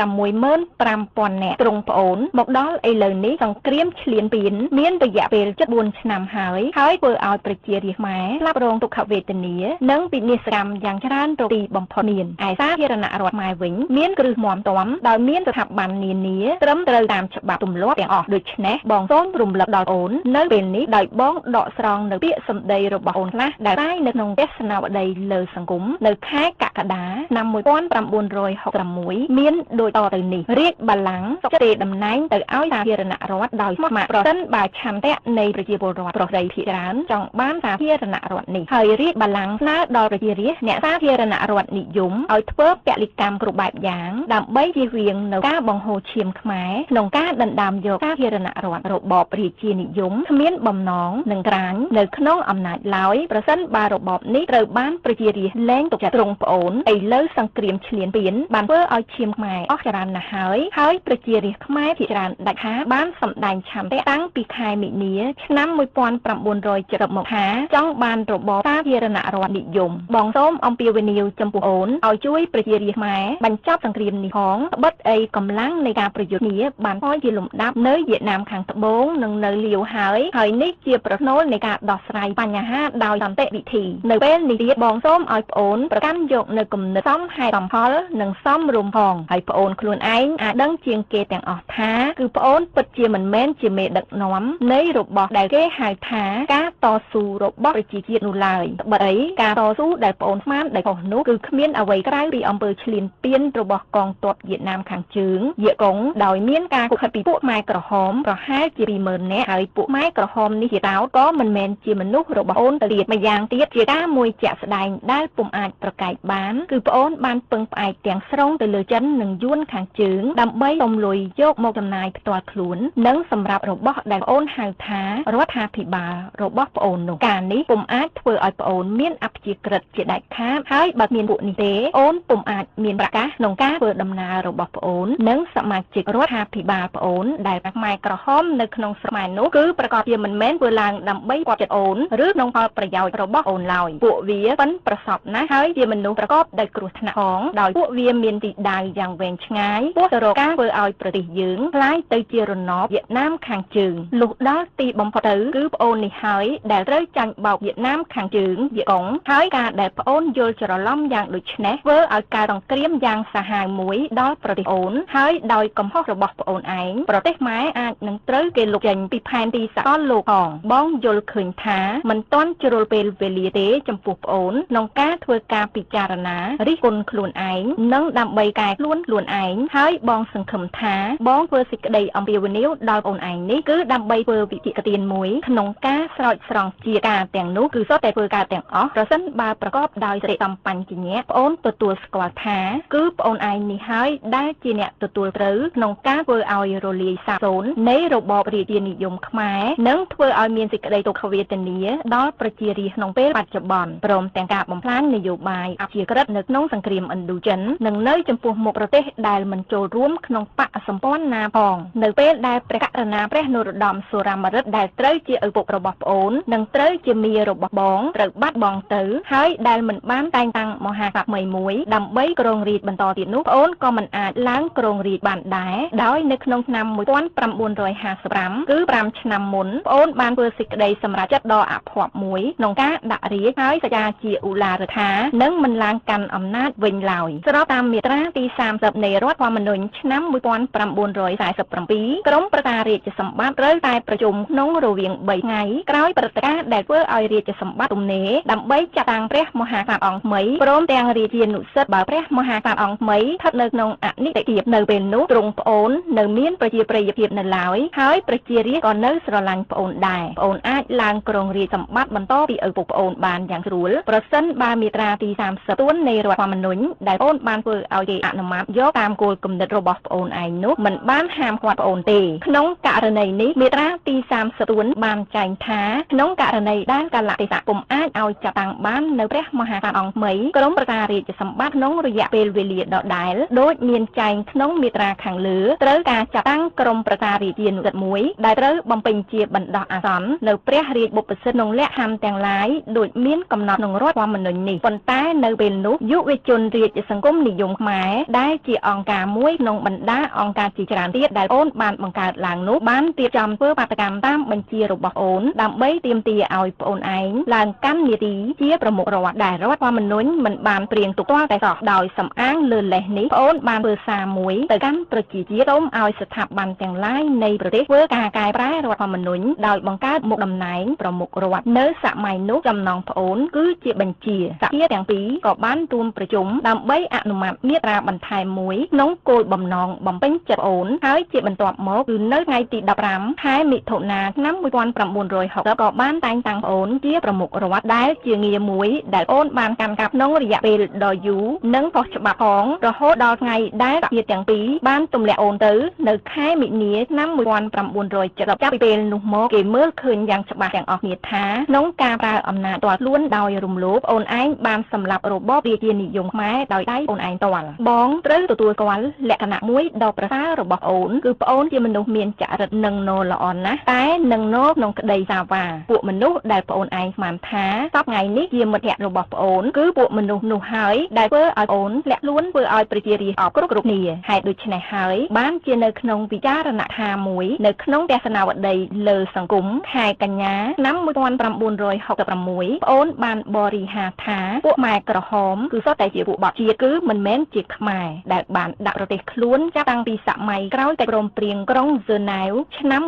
65000 នាក់ទ្រង់ប្អូនមកដល់ឥឡូវនេះសង្គ្រាមឈ្លានពានមានរយៈពេល74ឆ្នាំហើយធ្វើឲ្យប្រជារាស្ត្រខ្មែរស្លាប់រងទុក្ខវេទនានិងវិនិច្ឆ័យកម្មយ៉ាងច្រើនរកទីបំផុតមានឯសាធារណរដ្ឋខ្មែរវិញមានគ្រឹះមាំទាំដោយមានស្ថាប័ននានាត្រឹមត្រូវតាមច្បាប់ទម្លាប់ទាំងអស់ដូច្នេះបងសូមរំលឹកដល់អូននៅពេលនេះដោយបងដកស្រង់នៅពាក្យសម្ដីរបស់អូនខ្លះដែលតែនៅក្នុងទស្សនាវដ្តីលើសង្គមនៅខែកក្កដាឆ្នាំ1966មានដូចតទៅនេះរាជបល្ល័ង្កសុខទេតំណែងទៅឲ្យសាធារណរដ្ឋដោយស្ម័គ្រប្រសិនបើឆន្ទៈនៃប្រជាពលរដ្ឋប្រុសស្រីភាគច្រើនចង់បានសាធារណរដ្ឋនេះហើយរាជបល្ល័ង្កស្នើដល់ប្រជារាស្ត្រអ្នកសាធារណរដ្ឋនិយមឲ្យធ្វើពលិកម្មគ្រប់បែបយ៉ាងដើម្បីជៀសវាងនៅការបង្ហូរឈាមខ្មែរក្នុងការដណ្ដើមយកសាធារណរដ្ឋរបបរាជានិយមគ្មានបំណងនឹងក្រាញនៅក្នុង អំណាចឡើយប្រសិនបើរបបនេះត្រូវបានប្រជារាស្ត្រលែងទុកចិត្តទ្រង់ប្អូនឥឡូវសង្គ្រាមឈ្លានពានបានធ្វើឲ្យឈាមខ្មែរអស់ច្រើនណាស់ហើយប្រជារាស្ត្រខ្មែរភាគច្រើនដាច់ខាតបានសម្ដែងឆន្ទៈតាំងពីខែមិនិនាឆ្នាំ1970មកថាចង់បានរបបសាធារណរដ្ឋនិយមបងសូមអំពាវនាវចំពោះអូនឲ្យជួយប្រជារាស្ត្រខ្មែរបញ្ចប់សង្គ្រាមនេះផងត្បិតអីកម្លាំងនៃការប្រយុទ្ធនេះបានផុសជាលំដាប់នៅវៀតណាមខាងត្បូងនិងនៅលាវហើយនេះជាប្រណូលនៃការដោះស្រាយបញ្ហាដោយសន្តិវិធីនៅពេលនេះទៀតបងសូមឲ្យប្អូនប្រកាន់យកនៅគំនិតសមហេតុសមផលនិងសមរម្យផងហើយប្អូនខ្លួនឯងអាចដឹងជាងគេទាំងអស់ថាគឺប្អូនពិតជាមិនមែនជាមេដឹកនាំនៃរបស់ដែលគេហៅថាការតស៊ូរបស់ប្រជាជាតិនោះឡើយត្បិតអីការតស៊ូដែលប្អូនស្មានដែលខុសនោះគឺគ្មានអ្វីក្រៅពីអំពើឈ្លានពានរបស់កងទ័ពវៀតណាមខាងជើងវៀតកុងដោយមានការគុកខិតពីពួកខ្មែរក្រហមប្រហែលជា20000នាក់ហើយពួកខ្មែរក្រហមនេះជាតោតក៏មិនមែនជាមនុស្សរបស់អូនទៅទៀតម្យ៉ាងទៀតជាការមួយជាក់ស្ដែងដែលពុំអាចប្រកែកបានគឺប្អូនបានពឹងផ្អែកទាំងស្រុងទៅលើចិននិងយួនខាងជើងដើម្បីសុំលុយយកមកចំណាយផ្ទាល់ខ្លួននិងសម្រាប់របស់ដែលប្អូនហៅថារដ្ឋាភិបាលរបស់ប្អូននោះការនេះពុំអាចធ្វើឲ្យប្អូនមានអព្យាក្រឹតជាដាច់ខាតហើយបើមានពួកនេះទេអូនពុំអាចមានប្រកាសក្នុងការធ្វើដំណើររបស់ប្អូននិងសមាជិករដ្ឋាភិបាលប្អូនដែលខ្មែរក្រហមនៅក្នុងស្រុកខ្មែរនោះគឺប្រកាសជាមិនមែនធ្វើឡើងដើម្បីគាប់ចិត្តអូនឬក្នុងផលប្រយោជន៍របស់អូនឡើយពួកវាប៉ិនប្រសពណាស់ហើយជាមនុស្សប្រកបដោយគ្រោះថ្នាក់ផងដោយពួកវាមានទីដៅយ៉ាងវែងឆ្ងាយពោះទៅរកការធ្វើឲ្យប្រទេសយើងคล้ายទៅជារណបវៀតណាមខាងជើងលុះដល់ទីបំផុតទៅគឺប្អូននេះហើយដែលត្រូវចាញ់បោកវៀតណាមខាងជើងវៀតកុងហើយការដែលប្អូនយល់ច្រឡំយ៉ាងដូចនេះធ្វើឲ្យការសង្គ្រាមយ៉ាងសាហាវមួយដល់ប្រទេសអូនហើយដោយកំហុសរបស់ប្អូនឯងប្រទេសខ្មែរអាចនឹងត្រូវគេលុបចេញពីផែនទីសកលលោកផងបងយល់ឃើញថាមិនទាន់ជ្រុលពេលវេលាទេចំពោះប្អូនក្នុងការធ្វើការពិចារណារិះគន់ខ្លួនឯងនិងដើម្បីកែខ្លួនឯងហើយបងសង្ឃឹមថាបងធ្វើសេចក្តីអំពាវនាវដល់ប្អូនឯងនេះគឺដើម្បីធ្វើវិធីទានមួយក្នុងការស្រោចស្រង់ជាការទាំងនោះគឺសុទ្ធតែធ្វើការទាំងអស់ប្រសិនបើប្រកបដោយសិរីសម្បញ្ញៈប្អូនទទួលស្គាល់ថាគឺប្អូនឯងនេះហើយដែលជាអ្នកទទួលត្រូវក្នុងការធ្វើឲ្យរលាយសាបសូន្យនៃរបបរាជានិយមខ្មែរនិងធ្វើឲ្យមានសេចក្តីទុក្ខវេទនាដល់ប្រជារាស្ត្រក្នុងពេលបច្ចុប្បន្នព្រមទាំងការបំផ្លាញនយោបាយអព្យាក្រឹតនៅក្នុងសង្គ្រាមឥណ្ឌូចិននិងនៅចំពោះមុខប្រទេសដែលមិនចូលរួមក្នុងបកសម្ព័ន្ធណាផងនៅពេលដែលព្រះករុណាព្រះនរោត្តមសុរាម្រិតដែលត្រូវជាឪពុករបស់ប្អូននិងត្រូវជាមារបស់បងត្រូវបាត់បង់ទៅហើយដែលមិនបានតែងតាំងមហាក្សត្រថ្មីមួយដើម្បីគ្រងរាជ្យបន្តទៀតនោះប្អូនក៏មិនអាចឡើងគ្រងរាជ្យបានដែរដោយនៅក្នុងឆ្នាំ1955គឺ5ឆ្នាំមុនប្អូនបានធ្វើសេចក្តីសម្រេចចិត្តដ៏អភ័ព្វមួយក្នុងការដាក់រាជ្យហើយសច្ចាជាឧឡារិកថានឹងមិនឡើងកាន់អំណាចវិញឡើយស្របតាមមាត្រាទី30នៃរដ្ឋធម្មនុញ្ញឆ្នាំ1947ក្រមប្រកាសរាជសម្បត្តិត្រូវតែប្រជុំក្នុងរវាង3ថ្ងៃក្រោយព្រឹត្តិការណ៍ដែលធ្វើឲ្យរាជសម្បត្តិទំនេរដើម្បីចាត់តាំងព្រះមហាក្សត្រអង្គថ្មីព្រមទាំងរាជានុសិទ្ធបើព្រះមហាក្សត្រអង្គថ្មីស្ថិតនៅក្នុងអនិច្ចភាពនៅពេលនោះទ្រង់ប្អូននៅមានប្រជាប្រិយភាពនៅឡើយហើយប្រជារាស្ត្រក៏នៅស្រឡាញ់ប្អូនដែរប្អូនអាចឡើងគ្រងរាជសម្បត្តិបន្តពីឪពុកប្អូនបានយ៉ាងស្រួលប្រសិនបើមាត្រាទី30នៃរដ្ឋធម្មនុញ្ញដែលប្អូនបានធ្វើឲ្យគេអនុម័តយកតាមគោលគំនិតរបស់ប្អូនឯងនោះមិនបានហាមឃាត់ប្អូនទេក្នុងករណីនេះមាត្រាទី30បានចែងថាក្នុងករណីដែលកាលៈទេសៈពុំអាចឲ្យចាត់តាំងបាននៅព្រះមហាក្សត្រអង្គថ្មីក្រមប្រកាសរាជសម្បត្តិក្នុងរយៈពេលវេលាដដែលដោយមានចែងក្នុងមាត្រាខាងលើត្រូវការចាត់តាំងក្រមប្រកាសរាជានុសិទ្ធមួយដែលត្រូវបំពេញជាបណ្ដោះអាសន្ននៅព្រះរាជបុព្វសិទ្ធិក្នុងលក្ខខណ្ឌទាំងឡាយដូចមានកំណត់ក្នុងរដ្ឋធម្មនុញ្ញនេះប៉ុន្តែនៅពេលនោះយុវជនរាជសង្គមនិយមខ្មែរដែលជាអង្គការមួយក្នុងបណ្ដាអង្គការជាច្រើនទៀតដែលអូនបានបង្កើតឡើងនោះបានរៀបចំធ្វើបាតកម្មតាមបញ្ជារបស់អូនដើម្បីទាមទារឲ្យប្អូនឯងឡើងកាន់នាទីជាប្រមុខរដ្ឋដែលរដ្ឋធម្មនុញ្ញមិនបានព្រៀងទុកទាល់តែសោះដោយសំអាងលើលេសនេះប្អូនបានធ្វើសារមួយទៅកាន់ប្រជាជាតិសូមឲ្យស្ថាប័នទាំងឡាយនៃប្រទេសធ្វើការកែប្រែរដ្ឋធម្មនុញ្ញដោយបង្កើតមុខតំណែងប្រមុខរដ្ឋនៅសម័យនោះចំណងប្អូនគឺជាបញ្ជាសភាទាំងពីរក៏បានរួមប្រជុំដើម្បីអនុម័តមាត្រាបន្ថែមមួយក្នុងគោលបំណងបំពេញចិត្តប្អូនហើយជាបន្ទាប់មកគឺនៅថ្ងៃទី15ខែមិថុនាឆ្នាំ1960ក៏បានតែងតាំងប្អូនជាប្រមុខរដ្ឋដែលជាងារមួយដែលអូនបានកាន់កាប់ក្នុងរយៈពេលដ៏យូរនិងខុសច្បាប់ផងរហូតដល់ថ្ងៃដែលសភាទាំងពីរបានទម្លាក់អូនទៅនៅខែមិនិនាឆ្នាំ1970ចាប់ពីពេលនោះមកគេមើលឃើញយ៉ាងច្បាស់ទាំងអស់គ្នាថា ថាក្នុងការប្រើអំណាចផ្ទាល់ខ្លួនដោយរំលោភអូនឯងបានសម្លាប់របបរាជានិយមខ្មែរដោយដៃអូនឯងផ្ទាល់បងត្រូវទទួលស្គាល់លក្ខណៈមួយដ៏ប្រសើររបស់អូនគឺប្អូនជាមនុស្សមានចរិតនឹងណល្អណាស់តែនឹងណក្នុងក្តីសាវាពួកមនុស្សដែលប្អូនឯងស្មានថាសប្តាហ៍ថ្ងៃនេះជាមិត្តភក្តិរបស់ប្អូនគឺពួកមនុស្សនោះហើយដែលធ្វើឲ្យអូនលាក់ខ្លួនធ្វើឲ្យប្រជារាស្ត្រអបគ្រប់គ្នាហេតុដូច្នេះហើយបានជានៅក្នុងពិចារណថាមួយនៅក្នុងទស្សនាវដ្តីលើសង្គមខែកញ្ញាឆ្នាំ1966ប្អូនបានបរិហាថាពួកម៉ែក្រហមគឺសុទ្ធតែជាពួកបកជាតិគឺមិនមែនជាខ្មែរដែលបានដាក់ប្រទេសខ្លួនចាប់តាំងពីសម័យក្រោយតែព្រមព្រៀងក្រុងហ្សឺណែវឆ្នាំ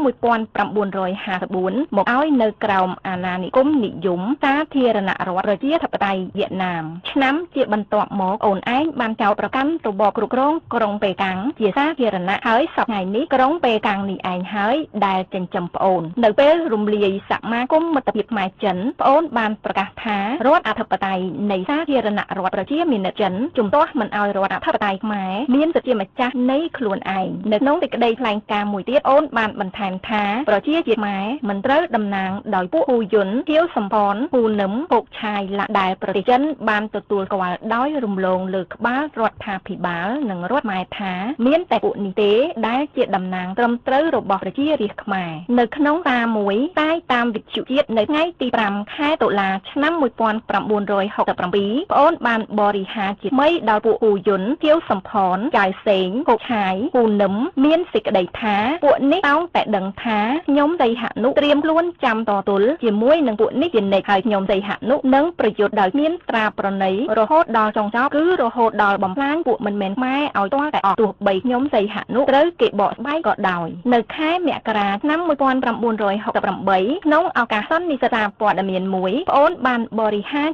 1954មកឲ្យនៅក្រោមអាណានិគមនិយមសាធារណរដ្ឋប្រជាធិបតេយ្យវៀតណាមឆ្នាំជាបន្ទាប់មកអូនឯងបានចោទប្រកាន់របបគ្រប់គ្រងក្រុងប៉េកាំងជាសាធារណៈហើយសប្តាហ៍នេះក្រុងប៉េកាំងនេះឯងហើយដែលចិញ្ចឹមប្អូននៅពេលរំលាយសមាគមមិត្តភាពខ្មែរចិនប្អូនបានប្រកាសថារដ្ឋអធិបតេយ្យនៃសាធារណរដ្ឋប្រជាមានិតចិនជំទាស់មិនឲ្យរដ្ឋអធិបតេយ្យខ្មែរមានសិទ្ធិជាម្ចាស់នៃខ្លួនឯងនៅក្នុងសេចក្តីថ្លែងការណ៍មួយទៀតអូនបានបន្ថែមថាប្រជាជាតិខ្មែរមិនត្រូវតំណាងដោយពួកហ៊ូយុនធាវសំផនហ៊ូនឹមពុកឆាយឡាដែលប្រទេសចិនបានទទួលស្គាល់ដោយរំលងលើក្បាលរដ្ឋាភិបាលនិងរដ្ឋម៉ែថាមានតែពួកនេះទេដែលជាតំណាងត្រឹមត្រូវរបស់ប្រជារាស្ត្រខ្មែរនៅក្នុងសារមួយតែតាមវិទ្យុជាតិនៅថ្ងៃទី5ខែតុលាឆ្នាំ1967ប្អូនបានបរិហាជាថ្មីដល់ពួកហ៊ូយុនធាវសំផនចៅសេងពុកឆាយហ៊ូនឹមមានសេចក្តីថាពួកនេះតោងតែដឹងថាខ្ញុំសីហនុត្រៀមខ្លួនចាំតទល់ជាមួយនឹងពួកនេះជានិច្ចហើយខ្ញុំសីហនុនឹងប្រយុទ្ធដោយមានត្រាប្រណីរហូតដល់ចុងចប់គឺរហូតដល់បំផ្លាញពួកមិនមែនខ្មែរឲ្យទាល់តែអស់ទោះបីខ្ញុំសីហនុត្រូវគេបកស្បែកក៏ដោយនៅខែមករាឆ្នាំ1968ក្នុងឱកាសសន្និសីទព័ត៌មានមួយប្អូនបានបរិហា